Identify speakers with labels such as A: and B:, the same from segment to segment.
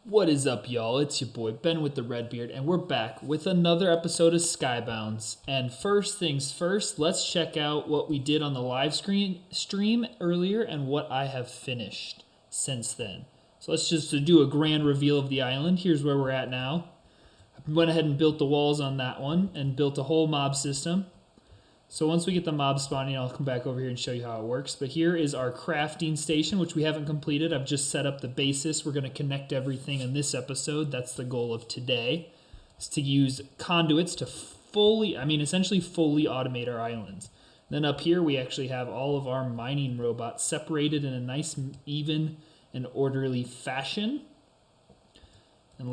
A: What is up, y'all? It's your boy Ben with the Red Beard, and we're back with another episode of Skybounds. And first things first, let's check out what we did on the live stream earlier and what I have finished since then. So let's just do a grand reveal of the island. Here's where we're at now. I went ahead and built the walls on that one and built a whole mob system. So once we get the mob spawning, I'll come back over here and show you how it works. But here is our crafting station, which we haven't completed. I've just set up the basis. We're going to connect everything in this episode. That's the goal of today, is to use conduits to essentially fully automate our islands. Then up here, we actually have all of our mining robots separated in a nice, even, and orderly fashion. And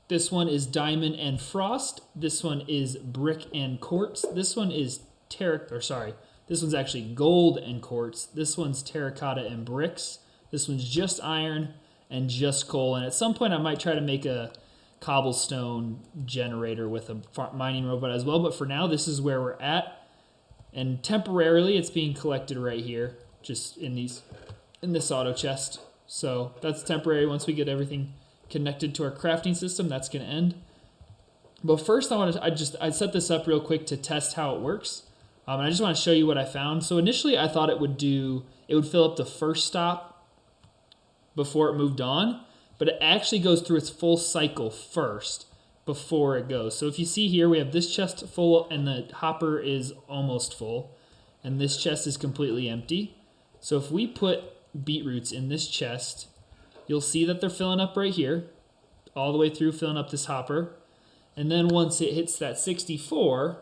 A: this one is diamond and frost. This one is brick and quartz. This one is this one's actually gold and quartz. This one's terracotta and bricks. This one's just iron and just coal. And at some point I might try to make a cobblestone generator with a mining robot as well. But for now, this is where we're at. And temporarily, it's being collected right here, just in this auto chest. So that's temporary. Once we get everything connected to our crafting system, that's going to end. But first, I set this up real quick to test how it works, and I just want to show you what I found. So initially, I thought it would fill up the first stop before it moved on, but it actually goes through its full cycle first before it goes. So if you see here, we have this chest full, and the hopper is almost full, and this chest is completely empty. So if we put beetroots in this chest, you'll see that they're filling up right here, all the way through, filling up this hopper. And then once it hits that 64,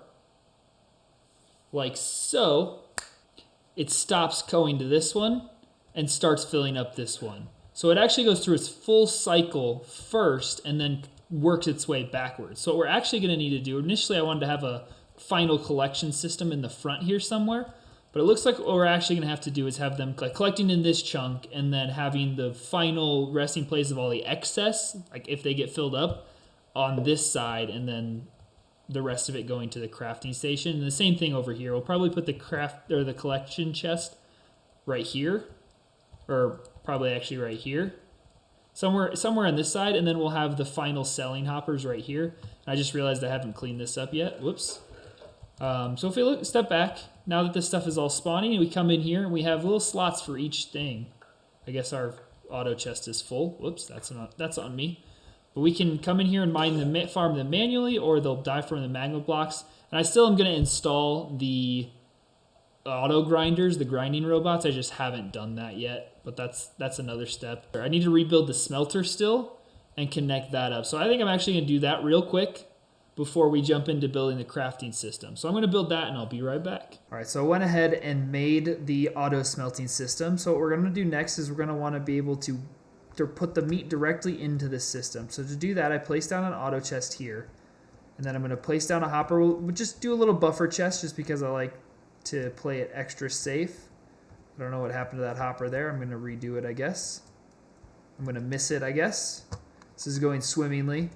A: like so, it stops going to this one and starts filling up this one. So it actually goes through its full cycle first and then works its way backwards. So what we're actually going to need to do, initially I wanted to have a final collection system in the front here somewhere. But it looks like what we're actually going to have to do is have them collecting in this chunk and then having the final resting place of all the excess, like if they get filled up, on this side, and then the rest of it going to the crafting station. And the same thing over here. We'll probably put the collection chest right here, or probably actually right here, somewhere on this side, and then we'll have the final selling hoppers right here. I just realized I haven't cleaned this up yet. Whoops. So if we step back, now that this stuff is all spawning, we come in here and we have little slots for each thing. I guess our auto chest is full. Whoops, that's on me. But we can come in here and farm them manually, or they'll die from the magma blocks. And I still am going to install the auto grinders, the grinding robots. I just haven't done that yet, but that's another step. I need to rebuild the smelter still and connect that up. So I think I'm actually going to do that real quick before we jump into building the crafting system. So I'm going to build that and I'll be right back. All right, so I went ahead and made the auto smelting system. So what we're going to do next is we're going to want to be able to put the meat directly into this system. So to do that, I placed down an auto chest here, and then I'm going to place down a hopper. We'll just do a little buffer chest just because I like to play it extra safe. I don't know what happened to that hopper there. I'm going to redo it, I guess. I'm going to miss it, I guess. This is going swimmingly.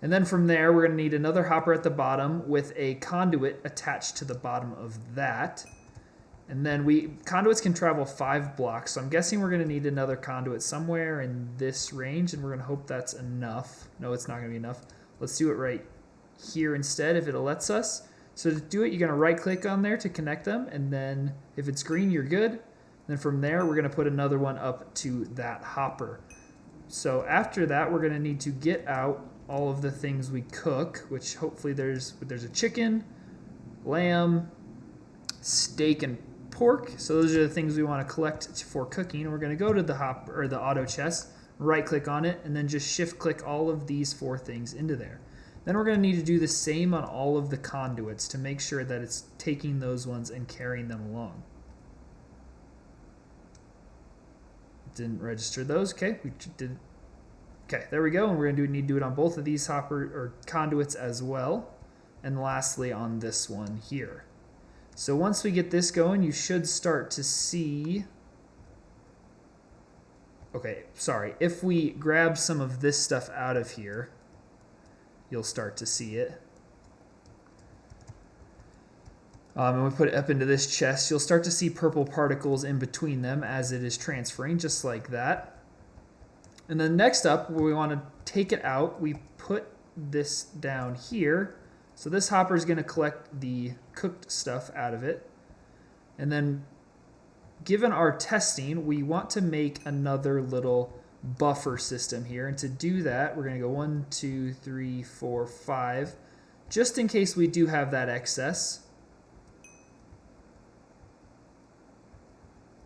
A: And then from there, we're going to need another hopper at the bottom with a conduit attached to the bottom of that. And then conduits can travel 5 blocks, so I'm guessing we're going to need another conduit somewhere in this range, and we're going to hope that's enough. No, it's not going to be enough. Let's do it right here instead if it lets us. So to do it, you're going to right-click on there to connect them, and then if it's green, you're good. And then from there, we're going to put another one up to that hopper. So after that, we're going to need to get out all of the things we cook, which hopefully there's a chicken, lamb, steak, and pork. So those are the things we want to collect for cooking. And we're going to go to the auto chest, right click on it, and then just shift click all of these 4 things into there. Then we're going to need to do the same on all of the conduits to make sure that it's taking those ones and carrying them along. Didn't register those. Okay, we did. Okay, there we go, and we're going to need to do it on both of these conduits as well, and lastly on this one here. So once we get this going, you should start to see... Okay, sorry, if we grab some of this stuff out of here, you'll start to see it. And we put it up into this chest, you'll start to see purple particles in between them as it is transferring, just like that. And then next up, where we want to take it out, we put this down here. So this hopper is going to collect the cooked stuff out of it. And then given our testing, we want to make another little buffer system here. And to do that, we're going to go 1, 2, 3, 4, 5, just in case we do have that excess.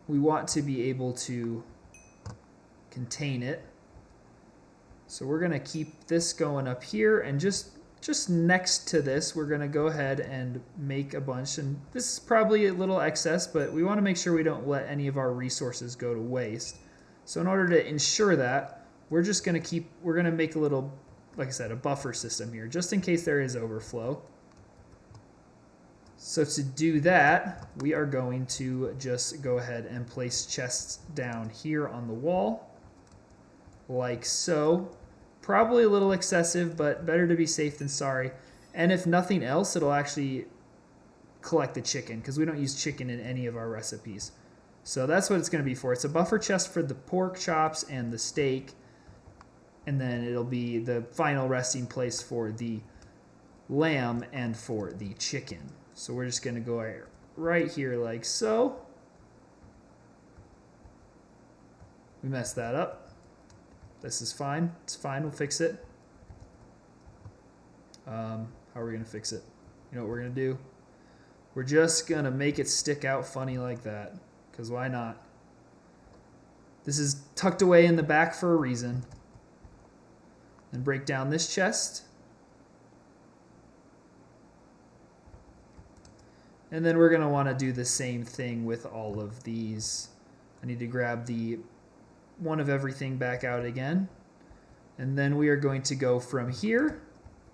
A: We want to be able to contain it. So we're going to keep this going up here, and just next to this, we're going to go ahead and make a bunch. And this is probably a little excess, but we want to make sure we don't let any of our resources go to waste. So in order to ensure that, we're going to make a little, like I said, a buffer system here, just in case there is overflow. So to do that, we are going to just go ahead and place chests down here on the wall, like so. Probably a little excessive, but better to be safe than sorry. And if nothing else, it'll actually collect the chicken, because we don't use chicken in any of our recipes. So that's what it's going to be for. It's a buffer chest for the pork chops and the steak, and then it'll be the final resting place for the lamb and for the chicken. So we're just going to go right here like so. We messed that up. This is fine. It's fine. We'll fix it. How are we going to fix it? You know what we're going to do? We're just going to make it stick out funny like that. Because why not? This is tucked away in the back for a reason. Then break down this chest. And then we're going to want to do the same thing with all of these. I need to grab the one of everything back out again. And then we are going to go from here.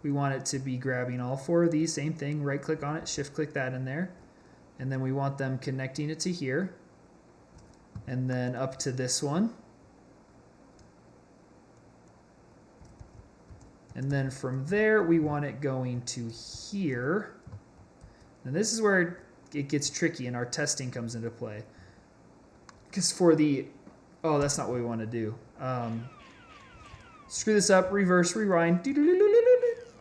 A: We want it to be grabbing all 4 of these. Same thing. Right click on it. Shift click that in there. And then we want them connecting it to here. And then up to this one. And then from there, we want it going to here. And this is where it gets tricky and our testing comes into play. Because for the... Oh, that's not what we want to do. Screw this up, reverse, rewind.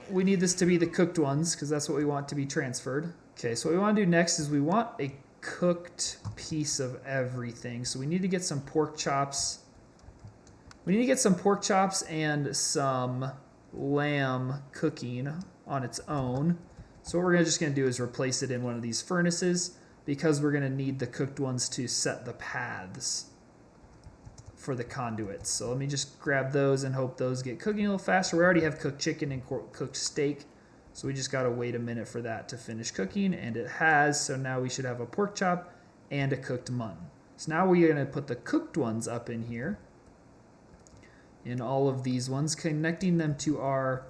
A: We need this to be the cooked ones, because that's what we want to be transferred. Okay, so what we want to do next is we want a cooked piece of everything. So we need to get some pork chops. We need to get some pork chops and some lamb cooking on its own. So what we're just going to do is replace it in one of these furnaces, because we're going to need the cooked ones to set the paths for the conduits. So let me just grab those and hope those get cooking a little faster. We already have cooked chicken and cooked steak, so we just got to wait a minute for that to finish cooking, and it has. So now we should have a pork chop and a cooked mutton. So now we're going to put the cooked ones up in here, in all of these ones, connecting them to our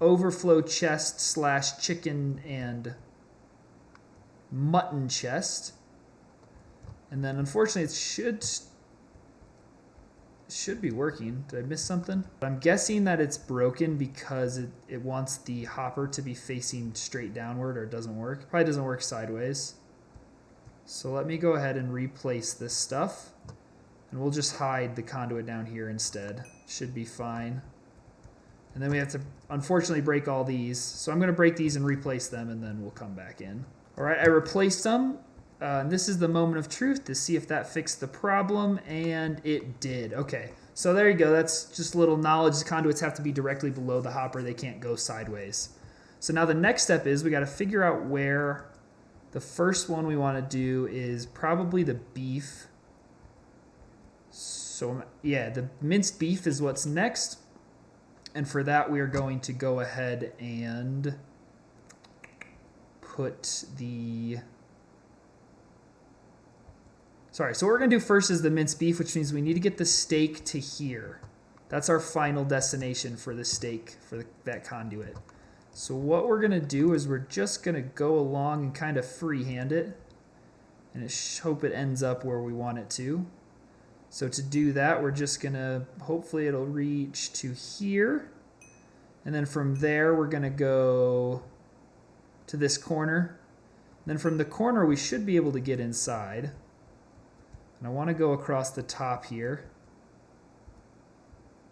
A: overflow chest / chicken and mutton chest. And then unfortunately it should be working. Did I miss something? I'm guessing that it's broken because it wants the hopper to be facing straight downward, or it doesn't work. Probably doesn't work sideways. So let me go ahead and replace this stuff, and we'll just hide the conduit down here instead. Should be fine. And then we have to unfortunately break all these. So I'm going to break these and replace them, and then we'll come back in. All right, I replaced them. And this is the moment of truth to see if that fixed the problem, and it did. Okay, so there you go. That's just a little knowledge. The conduits have to be directly below the hopper. They can't go sideways. So now the next step is we got to figure out where the first one we want to do is probably the beef. So yeah, the minced beef is what's next. And for that, we are going to go ahead and put the... Sorry, so what we're going to do first is the minced beef, which means we need to get the steak to here. That's our final destination for the steak, for that conduit. So what we're going to do is we're just going to go along and kind of freehand it, and hope it ends up where we want it to. So to do that, we're just going to, hopefully it'll reach to here. And then from there, we're going to go to this corner. Then from the corner, we should be able to get inside. And I want to go across the top here.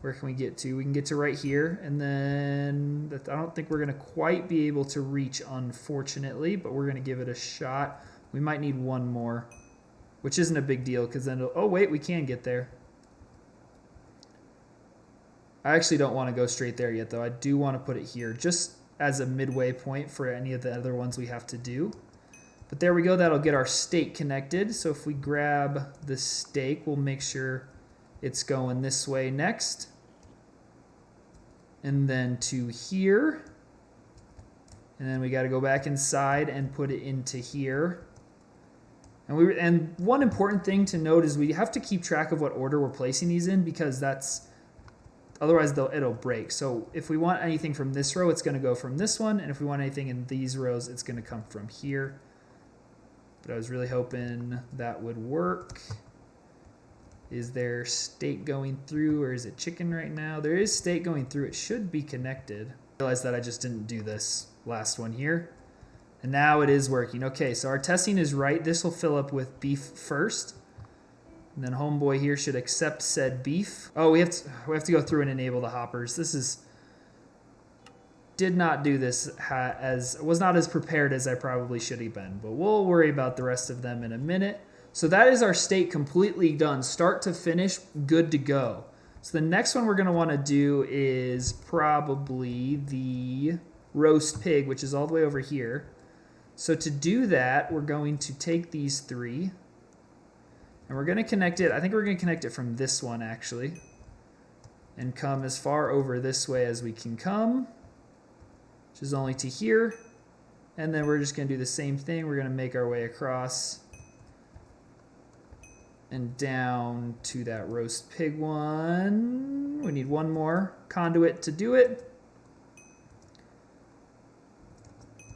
A: Where can we get to? We can get to right here, and then I don't think we're going to quite be able to reach, unfortunately, but we're going to give it a shot. We might need one more, which isn't a big deal, because then, oh wait, we can get there. I actually don't want to go straight there yet, though. I do want to put it here, just as a midway point for any of the other ones we have to do. But there we go, that'll get our stake connected. So if we grab the stake, we'll make sure it's going this way next. And then to here. And then we got to go back inside and put it into here. And one important thing to note is we have to keep track of what order we're placing these in, because otherwise it'll break. So if we want anything from this row, it's going to go from this one. And if we want anything in these rows, it's going to come from here. But I was really hoping that would work. Is there steak going through, or is it chicken right now? There is steak going through. It should be connected. I realized that I just didn't do this last one here. And now it is working. Okay, so our testing is right. This will fill up with beef first. And then homeboy here should accept said beef. Oh, we have to go through and enable the hoppers. Did not do this was not as prepared as I probably should have been. But we'll worry about the rest of them in a minute. So that is our steak completely done, start to finish, good to go. So the next one we're going to want to do is probably the roast pig, which is all the way over here. So to do that, we're going to take these three, and we're going to connect it. I think we're going to connect it from this one, actually, and come as far over this way as we can come, which is only to here. And then we're just going to do the same thing. We're going to make our way across and down to that roast pig one. We need one more conduit to do it.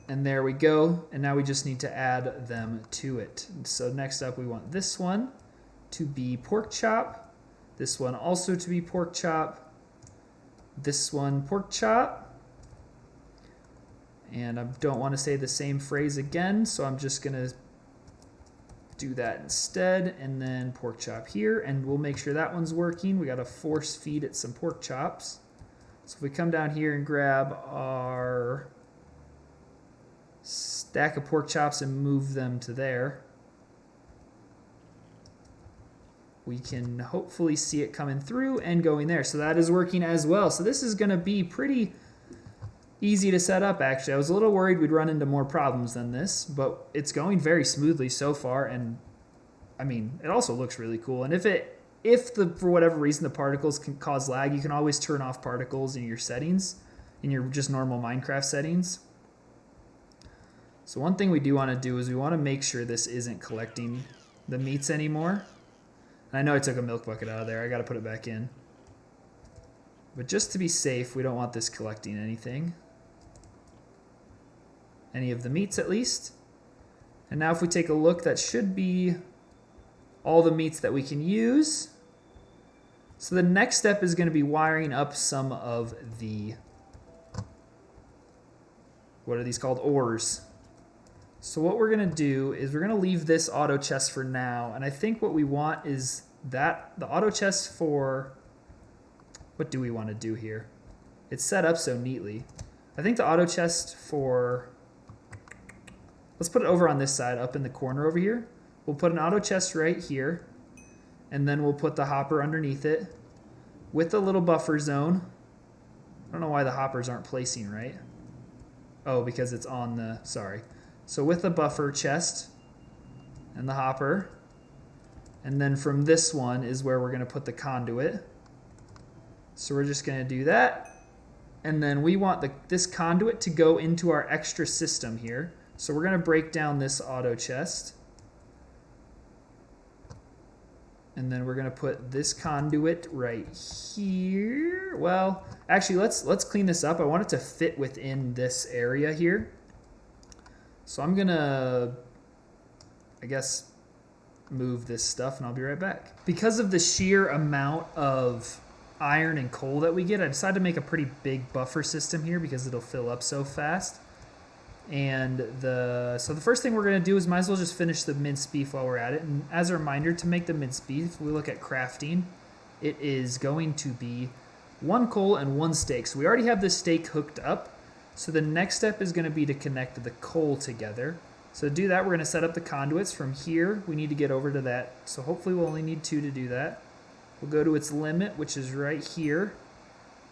A: And there we go. And now we just need to add them to it. So next up, we want this one to be pork chop. This one also to be pork chop. This one pork chop. And I don't want to say the same phrase again, so I'm just going to do that instead, and then pork chop here, and we'll make sure that one's working. We got to force feed it some pork chops. So if we come down here and grab our stack of pork chops and move them to there, we can hopefully see it coming through and going there. So that is working as well. So this is going to be pretty easy to set up, actually. I was a little worried we'd run into more problems than this, but it's going very smoothly so far, and I mean, it also looks really cool. And for whatever reason the particles can cause lag, you can always turn off particles in your settings, in your just normal Minecraft settings. So one thing we do want to do is we want to make sure this isn't collecting the meats anymore. And I know I took a milk bucket out of there. I got to put it back in. But just to be safe, we don't want this collecting anything. Any of the meats at least. And now if we take a look, that should be all the meats that we can use. So the next step is going to be wiring up some of the, what are these called? Ores. So what we're going to do is we're going to leave this auto chest for now. And I think what we want is that the auto chest for, what do we want to do here? It's set up so neatly. I think the auto chest for, let's put it over on this side, up in the corner over here. We'll put an auto chest right here, and then we'll put the hopper underneath it with a little buffer zone. I don't know why the hoppers aren't placing right. Oh, because it's on the, sorry. So with the buffer chest and the hopper, and then from this one is where we're going to put the conduit. So we're just going to do that. And then we want this conduit to go into our extra system here. So we're going to break down this auto chest. And then we're going to put this conduit right here. Well, actually, let's clean this up. I want it to fit within this area here. So I'm going to, I guess, move this stuff, and I'll be right back. Because of the sheer amount of iron and coal that we get, I decided to make a pretty big buffer system here because it'll fill up so fast. And so the first thing we're going to do is might as well just finish the minced beef while we're at it. And as a reminder, to make the minced beef, we look at crafting. It is going to be 1 coal and 1 stake. So we already have this stake hooked up. So the next step is going to be to connect the coal together. So to do that, we're going to set up the conduits. From here, we need to get over to that. So hopefully we'll only need 2 to do that. We'll go to its limit, which is right here.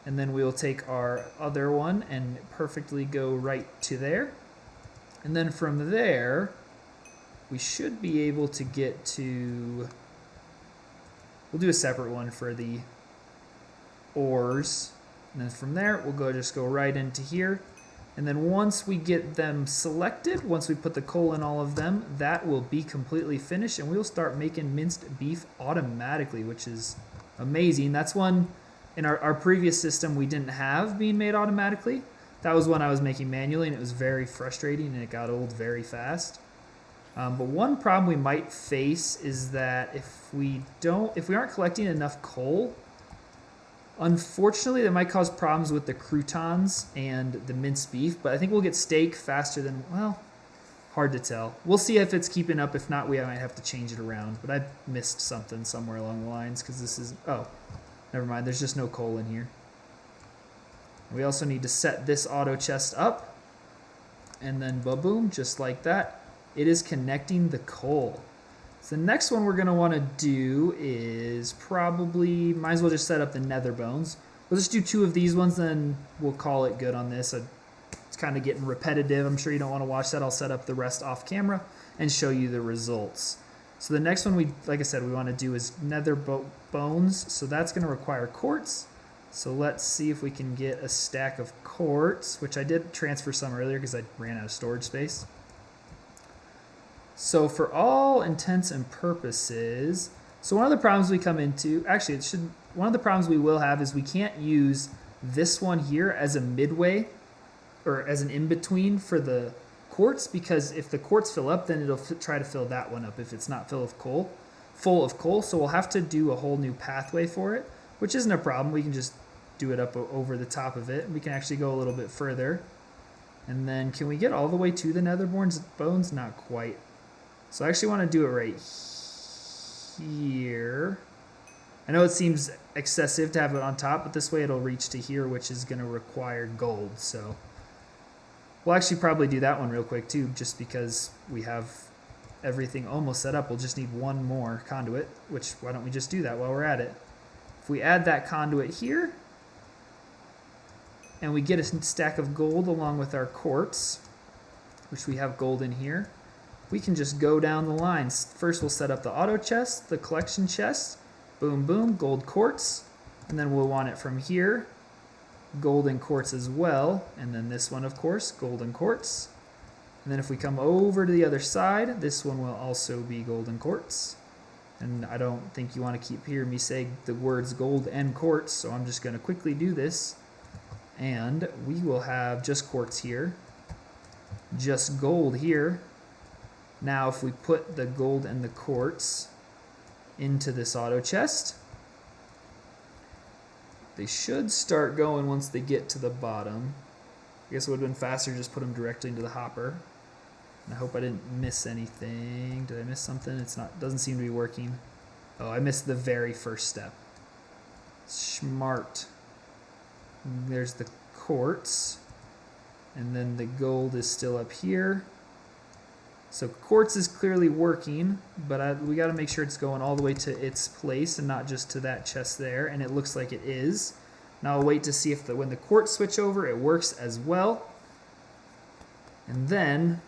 A: And then we'll take our other one and perfectly go right to there. And then from there, we should be able to get to... We'll do a separate one for the ores. And then from there, we'll just go right into here. And then once we get them selected, once we put the coal in all of them, that will be completely finished. And we'll start making minced beef automatically, which is amazing. That's one in our previous system we didn't have being made automatically. That was one I was making manually, and it was very frustrating, and it got old very fast. But one problem we might face is that if we aren't collecting enough coal, unfortunately, that might cause problems with the croutons and the minced beef, but I think we'll get steak faster than, well, hard to tell. We'll see if it's keeping up. If not, we might have to change it around. But I missed something somewhere along the lines because this is, oh, never mind. There's just no coal in here. We also need to set this auto chest up. And then ba-boom, just like that. It is connecting the coal. So the next one we're going to want to do is probably, might as well just set up the nether bones. We'll just do 2 of these ones, then we'll call it good on this. It's kind of getting repetitive. I'm sure you don't want to watch that. I'll set up the rest off camera and show you the results. So the next one like I said, we want to do is nether bones. So that's going to require quartz. So let's see if we can get a stack of quartz, which I did transfer some earlier because I ran out of storage space. So for all intents and purposes, so one of the problems we come into, actually one of the problems we will have is we can't use this one here as a midway or as an in-between for the quartz, because if the quartz fill up, then it'll try to fill that one up if it's not full of coal. So we'll have to do a whole new pathway for it, which isn't a problem. We can just do it up over the top of it. We can actually go a little bit further. And then can we get all the way to the nether bones? Not quite. So I actually want to do it right here. I know it seems excessive to have it on top, but this way it'll reach to here, which is going to require gold. So we'll actually probably do that one real quick too, just because we have everything almost set up. We'll just need 1 more conduit, which why don't we just do that while we're at it? If we add that conduit here, and we get a stack of gold along with our quartz, which we have gold in here, we can just go down the lines. First, we'll set up the auto chest, the collection chest, boom, boom, gold quartz, and then we'll want it from here, golden quartz as well, and then this one, of course, golden quartz. And then if we come over to the other side, this one will also be golden quartz. And I don't think you want to keep hearing me say the words gold and quartz, so I'm just going to quickly do this. And we will have just quartz here, just gold here. Now if we put the gold and the quartz into this auto chest, they should start going once they get to the bottom. I guess it would have been faster to just put them directly into the hopper. And I hope I didn't miss anything. Did I miss something? Doesn't seem to be working. Oh, I missed the very first step. Smart. There's the quartz. And then the gold is still up here. So quartz is clearly working, but we got to make sure it's going all the way to its place and not just to that chest there, and it looks like it is. Now I'll wait to see if when the quartz switch over, it works as well. And then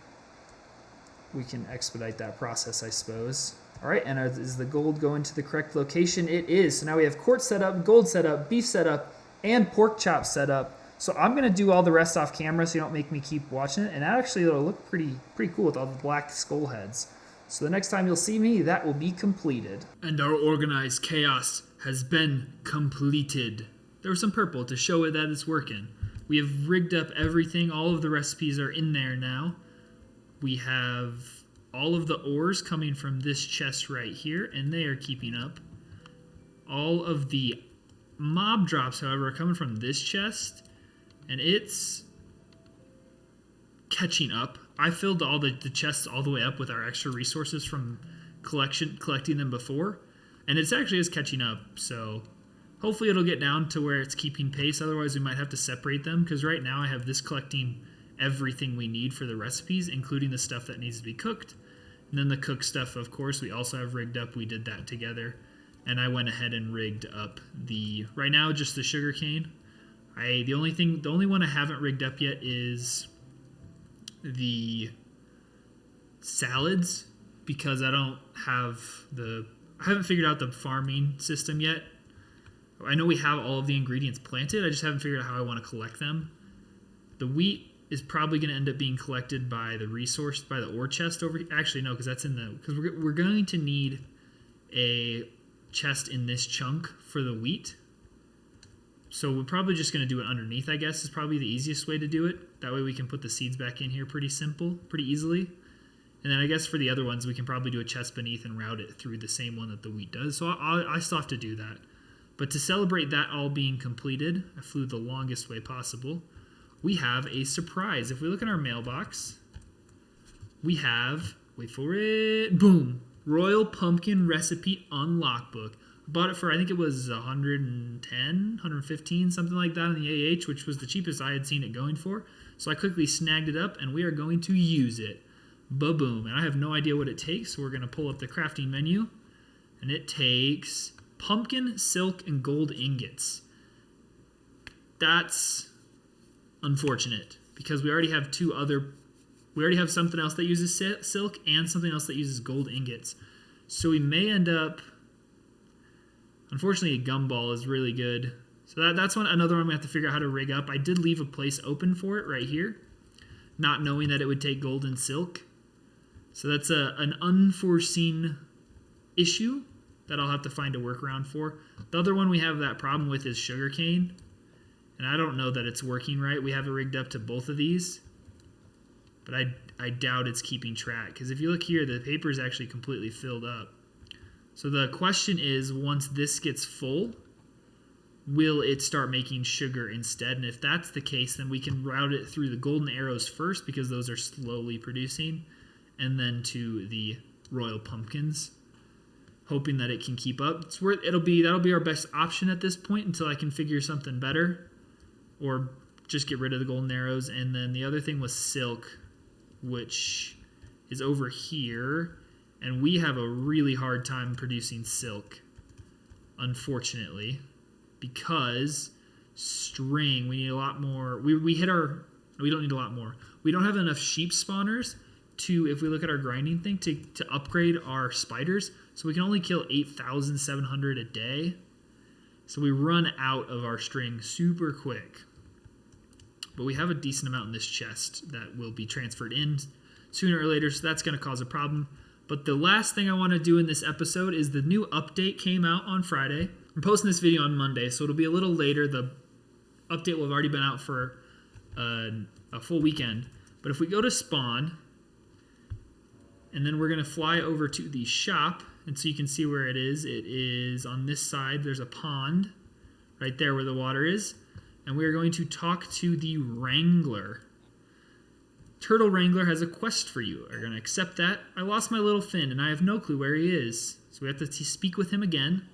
A: we can expedite that process, I suppose. All right, and is the gold going to the correct location? It is. So now we have quartz set up, gold set up, beef set up, and pork chop set up. So I'm going to do all the rest off camera so you don't make me keep watching it. And actually, it'll look pretty cool with all the black skull heads. So the next time you'll see me, that will be completed. And our organized chaos has been completed. There was some purple to show it that it's working. We have rigged up everything. All of the recipes are in there now. We have all of the ores coming from this chest right here, and they are keeping up. All of the mob drops, however, are coming from this chest. And it's catching up. I filled all the chests all the way up with our extra resources from collecting them before. And it's actually is catching up. So Hopefully it'll get down to where it's keeping pace. Otherwise, we might have to separate them because right now I have this collecting everything we need for the recipes, including the stuff that needs to be cooked. And then the cooked stuff, of course, we also have rigged up. We did that together. And I went ahead and rigged up right now, just the sugarcane. The only one I haven't rigged up yet is the salads, because I haven't figured out the farming system yet. I know we have all of the ingredients planted. I just haven't figured out how I want to collect them. The wheat is probably going to end up being collected by the ore chest over here. Actually, no, because we're going to need a chest in this chunk for the wheat. So we're probably just going to do it underneath, I guess, is probably the easiest way to do it. That way we can put the seeds back in here pretty easily. And then I guess for the other ones, we can probably do a chest beneath and route it through the same one that the wheat does. So I still have to do that. But to celebrate that all being completed, I flew the longest way possible. We have a surprise. If we look in our mailbox, we have, wait for it, boom, Royal Pumpkin Recipe Unlock Book. I bought it for, I think it was 110, 115, something like that in the AH, which was the cheapest I had seen it going for. So I quickly snagged it up, and we are going to use it. Ba-boom. And I have no idea what it takes, so we're going to pull up the crafting menu, and it takes pumpkin, silk, and gold ingots. That's unfortunate, because we already have something else that uses silk and something else that uses gold ingots. So we may end up, unfortunately, a gumball is really good. So that's another one we have to figure out how to rig up. I did leave a place open for it right here, not knowing that it would take gold and silk. So that's an unforeseen issue that I'll have to find a workaround for. The other one we have that problem with is sugarcane. And I don't know that it's working right. We have it rigged up to both of these. But I doubt it's keeping track. Because if you look here, the paper is actually completely filled up. So the question is, once this gets full, will it start making sugar instead? And if that's the case, then we can route it through the golden arrows first, because those are slowly producing, and then to the royal pumpkins, hoping that it can keep up. That'll be our best option at this point until I can figure something better, or just get rid of the golden arrows. And then the other thing was silk, which is over here, and we have a really hard time producing silk, unfortunately, because string, we need a lot more. We don't need a lot more. We don't have enough sheep spawners to, if we look at our grinding thing, to upgrade our spiders. So we can only kill 8,700 a day. So we run out of our string super quick. But we have a decent amount in this chest that will be transferred in sooner or later, so that's going to cause a problem. But the last thing I want to do in this episode is the new update came out on Friday. I'm posting this video on Monday, so it'll be a little later. The update will have already been out for a full weekend. But if we go to spawn, and then we're going to fly over to the shop, and so you can see where it is. It is on this side. There's a pond right there where the water is. And we are going to talk to the Wrangler. Turtle Wrangler has a quest for you. Are you going to accept that? I lost my little fin, and I have no clue where he is. So we have to speak with him again.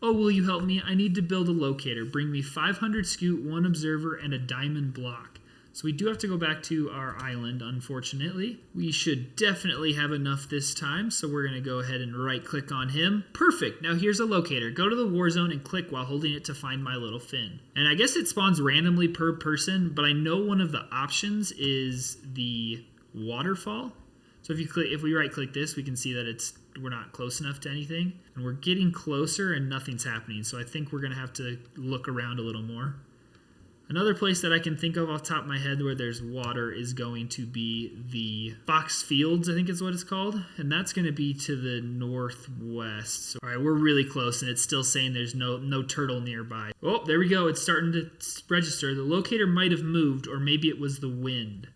A: Oh, will you help me? I need to build a locator. Bring me 500 scoot, 1 observer, and a diamond block. So we do have to go back to our island, unfortunately. We should definitely have enough this time, so we're going to go ahead and right-click on him. Perfect! Now here's a locator. Go to the war zone and click while holding it to find my little fin. And I guess it spawns randomly per person, but I know one of the options is the waterfall. So if we right-click this, we can see that we're not close enough to anything. And we're getting closer and nothing's happening, so I think we're going to have to look around a little more. Another place that I can think of off the top of my head where there's water is going to be the Fox Fields, I think is what it's called. And that's going to be to the northwest. So, all right, we're really close, and it's still saying there's no turtle nearby. Oh, there we go. It's starting to register. The locator might have moved, or maybe it was the wind.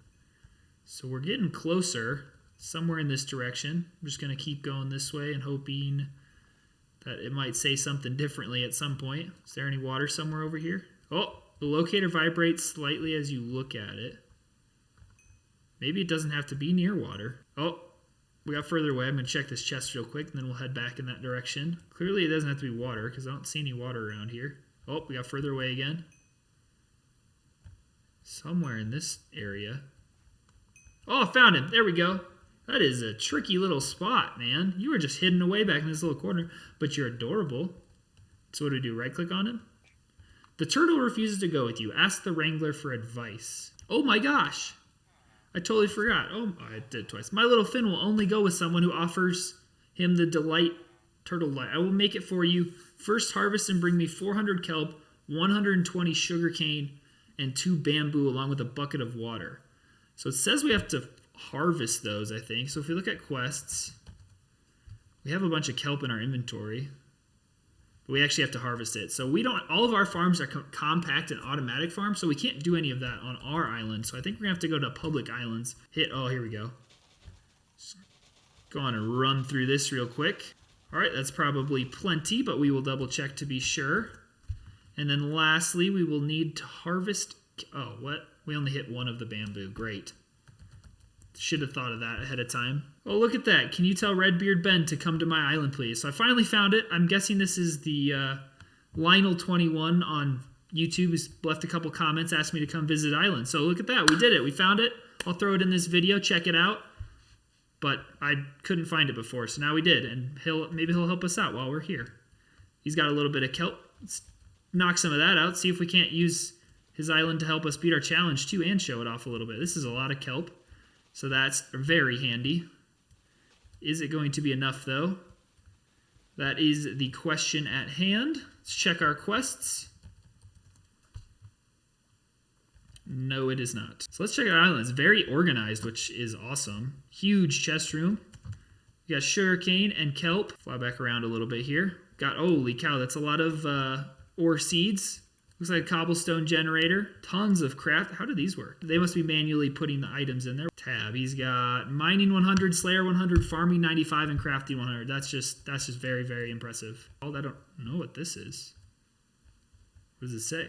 A: So we're getting closer, somewhere in this direction. I'm just going to keep going this way and hoping that it might say something differently at some point. Is there any water somewhere over here? Oh! The locator vibrates slightly as you look at it. Maybe it doesn't have to be near water. Oh, we got further away. I'm going to check this chest real quick, and then we'll head back in that direction. Clearly, it doesn't have to be water, because I don't see any water around here. Oh, we got further away again. Somewhere in this area. Oh, I found him. There we go. That is a tricky little spot, man. You were just hidden away back in this little corner, but you're adorable. So what do we do? Right-click on him? The turtle refuses to go with you. Ask the wrangler for advice. Oh my gosh. I totally forgot. Oh, I did it twice. My little Finn will only go with someone who offers him the delight turtle light. I will make it for you. First harvest and bring me 400 kelp, 120 sugarcane, and 2 bamboo along with a bucket of water. So it says we have to harvest those, I think. So if we look at quests, we have a bunch of kelp in our inventory. But we actually have to harvest it. So we don't, all of our farms are compact and automatic farms, so we can't do any of that on our island. So I think we're gonna have to go to public islands. Oh, here we go. Just go on and run through this real quick. All right, that's probably plenty, but we will double check to be sure. And then lastly, we will need to harvest, oh, what? We only hit 1 of the bamboo, great. Should have thought of that ahead of time. Oh, look at that. Can you tell Redbeard Ben to come to my island, please? So I finally found it. I'm guessing this is the Lionel21 on YouTube, who's left a couple comments, asked me to come visit island. So look at that. We did it. We found it. I'll throw it in this video. Check it out. But I couldn't find it before, so now we did. And maybe he'll help us out while we're here. He's got a little bit of kelp. Let's knock some of that out. See if we can't use his island to help us beat our challenge, too, and show it off a little bit. This is a lot of kelp. So that's very handy. Is it going to be enough, though? That is the question at hand. Let's check our quests. No, it is not. So let's check our island. It's very organized, which is awesome. Huge chest room. We got sugarcane and kelp. Fly back around a little bit here. Got, holy cow, that's a lot of ore seeds. Looks like a cobblestone generator. Tons of craft. How do these work? They must be manually putting the items in there. Tab. He's got mining 100, slayer 100, farming 95, and crafting 100. That's just very, very impressive. I don't know what this is. What does it say?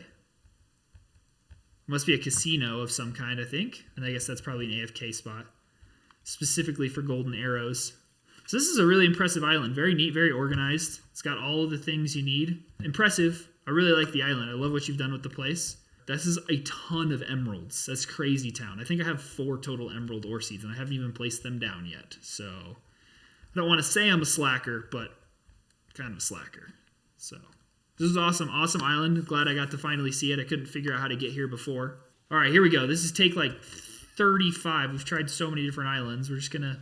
A: Must be a casino of some kind, I think. And I guess that's probably an AFK spot. Specifically for golden arrows. So this is a really impressive island. Very neat, very organized. It's got all of the things you need. Impressive. I really like the island. I love what you've done with the place. This is a ton of emeralds. That's crazy town. I think I have 4 total emerald ore seeds, and I haven't even placed them down yet. So I don't want to say I'm a slacker, but kind of a slacker. So this is awesome. Awesome island. Glad I got to finally see it. I couldn't figure out how to get here before. All right, here we go. This is take like 35. We've tried so many different islands. We're just going to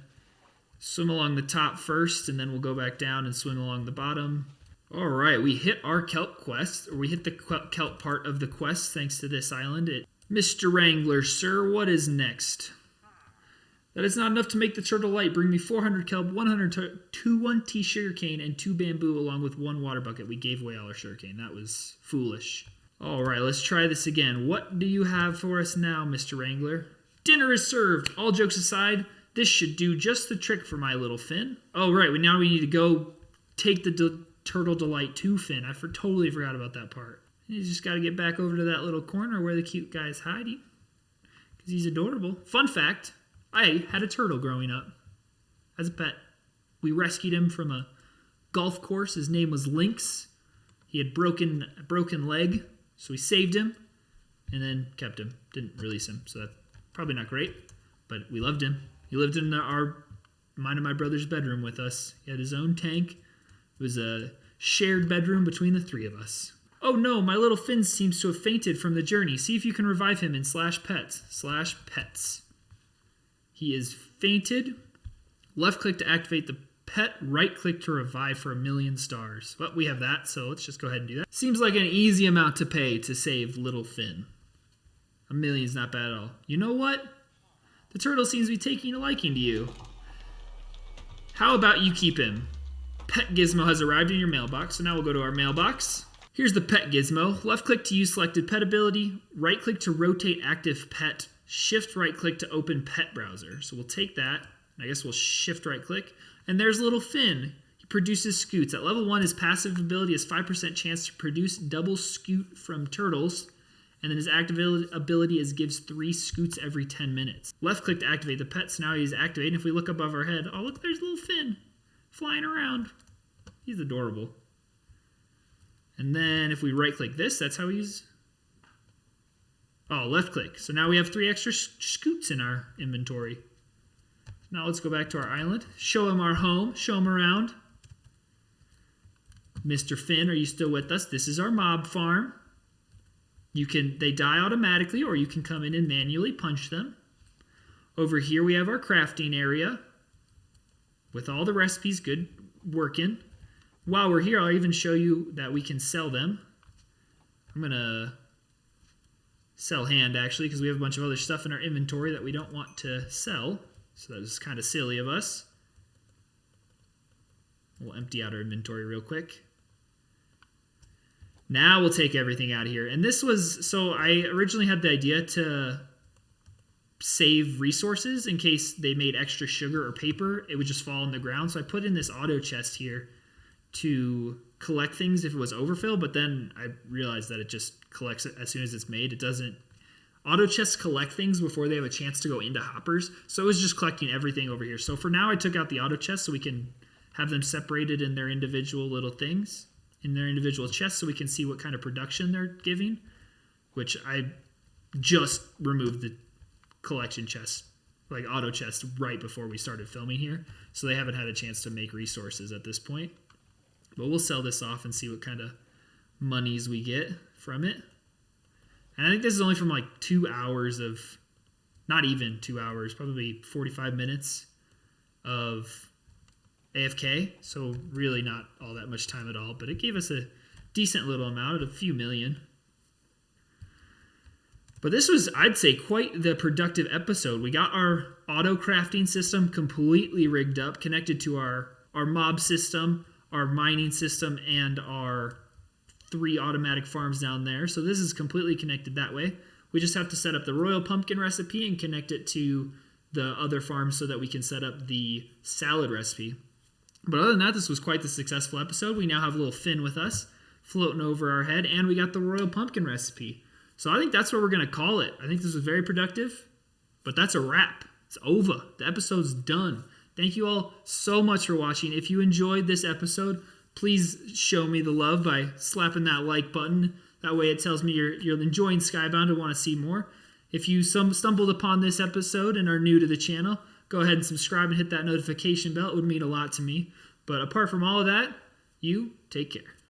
A: swim along the top first, and then we'll go back down and swim along the bottom. All right, we hit our kelp quest, or we hit the kelp part of the quest thanks to this island. Mr. Wrangler, sir, what is next? That is not enough to make the turtle light. Bring me 400 kelp, 120 sugarcane, and 2 bamboo along with 1 water bucket. We gave away all our sugarcane. That was foolish. All right, let's try this again. What do you have for us now, Mr. Wrangler? Dinner is served. All jokes aside, this should do just the trick for my little Finn. Oh, right, now we need to go take the Turtle Delight to Finn. I totally forgot about that part. You just got to get back over to that little corner where the cute guy is hiding. Because he's adorable. Fun fact, I had a turtle growing up as a pet. We rescued him from a golf course. His name was Lynx. He had a broken leg, so we saved him and then kept him. Didn't release him, so that's probably not great, but we loved him. He lived in mine and my brother's bedroom with us. He had his own tank. It was a shared bedroom between the 3 of us. Oh no, my little Finn seems to have fainted from the journey. See if you can revive him in /pets. He is fainted. Left click to activate the pet. Right click to revive for 1,000,000 stars. Well, we have that, so let's just go ahead and do that. Seems like an easy amount to pay to save little Finn. 1,000,000 is not bad at all. You know what? The turtle seems to be taking a liking to you. How about you keep him? Pet Gizmo has arrived in your mailbox, so now we'll go to our mailbox. Here's the Pet Gizmo. Left click to use selected pet ability. Right click to rotate active pet. Shift right click to open pet browser. So we'll take that. I guess we'll shift right click. And there's little Finn. He produces scoots. At level 1, his passive ability has 5% chance to produce double scoot from turtles. And then his active ability is gives 3 scoots every 10 minutes. Left click to activate the pet, so now he's activated. If we look above our head, oh look, there's little Finn flying around. He's adorable. And then if we right click this, that's how he's... Oh, left click. So now we have 3 extra scoots in our inventory. Now let's go back to our island. Show him our home. Show him around. Mr. Finn, are you still with us? This is our mob farm. They die automatically, or you can come in and manually punch them. Over here we have our crafting area with all the recipes good working. While we're here, I'll even show you that we can sell them. I'm going to sell hand, actually, because we have a bunch of other stuff in our inventory that we don't want to sell. So that was kind of silly of us. We'll empty out our inventory real quick. Now we'll take everything out of here. And this was, so I originally had the idea to save resources in case they made extra sugar or paper. It would just fall on the ground. So I put in this auto chest here to collect things if it was overfill, but then I realized that it just collects it as soon as it's made. It doesn't, auto chests collect things before they have a chance to go into hoppers. So it was just collecting everything over here. So for now I took out the auto chest so we can have them separated in their individual little things, in their individual chests, so we can see what kind of production they're giving, which I just removed the collection chest, like auto chest, right before we started filming here. So they haven't had a chance to make resources at this point. But we'll sell this off and see what kind of monies we get from it. And I think this is only from like 2 hours of, not even 2 hours, probably 45 minutes of AFK. So really not all that much time at all. But it gave us a decent little amount, a few million. But this was, I'd say, quite the productive episode. We got our auto crafting system completely rigged up, connected to our mob system, our mining system, and our 3 automatic farms down there. So this is completely connected that way. We just have to set up the royal pumpkin recipe and connect it to the other farms so that we can set up the salad recipe. But other than that, this was quite the successful episode. We now have a little Finn with us floating over our head, and we got the royal pumpkin recipe. So I think that's what we're going to call it. I think this was very productive, but that's a wrap. It's over. The episode's done. Thank you all so much for watching. If you enjoyed this episode, please show me the love by slapping that like button. That way it tells me you're enjoying Skybound and want to see more. If you stumbled upon this episode and are new to the channel, go ahead and subscribe and hit that notification bell. It would mean a lot to me. But apart from all of that, you take care.